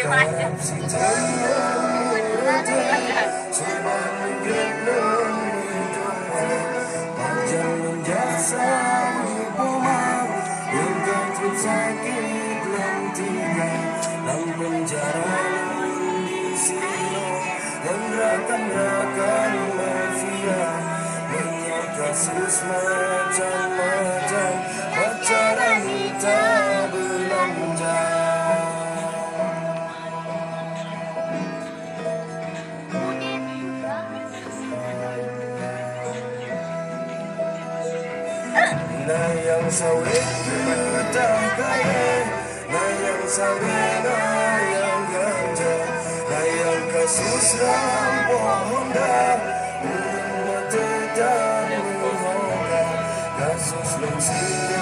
harap si coba menggendong hidupmu panjang menjasa hubungan hingga tersakit lantikan dalam penjara silo dan rakan-rakan mafia banyak kasus macam-macam pacaran tak belanja. Nah yang sawit tak kaya, nah yang sawit nah yang ganja, nah yang kasus rampok Honda, mata dan menghoda, kasus lungsir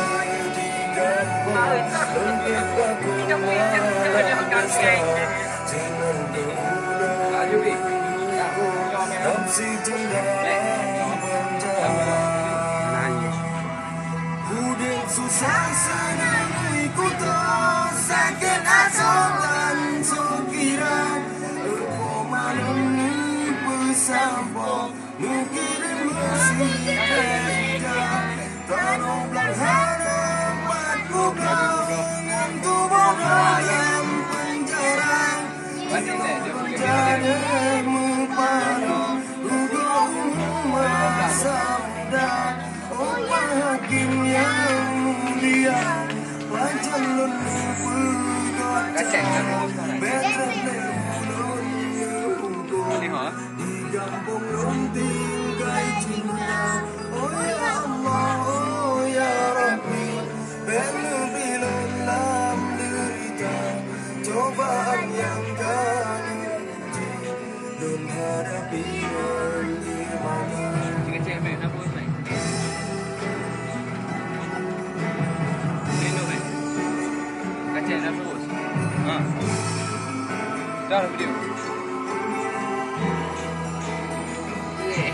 di kampung, lembik baku malam besar, jangan berulang, nafsi tenggelam penjara. Susah senang ikut sakit asokan sokira malam ni bersambung mungkin masih kerja kalau belakang harapanku kau dengan tubuh dalam penjara penjara mempadu hubung masa muda oh hakim yang dia panjang leluhur better di kampung lonting gai cinta oh ya Allah oh ya Rabbi lebih dalam derita cobaan yang kami uji dan hadapi bagaimana. Cek dah terus. Dah video.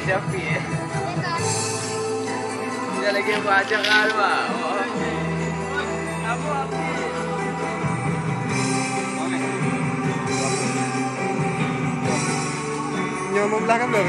Syafi dia lagi baca kalma. Apa? Nyomong belakang dah.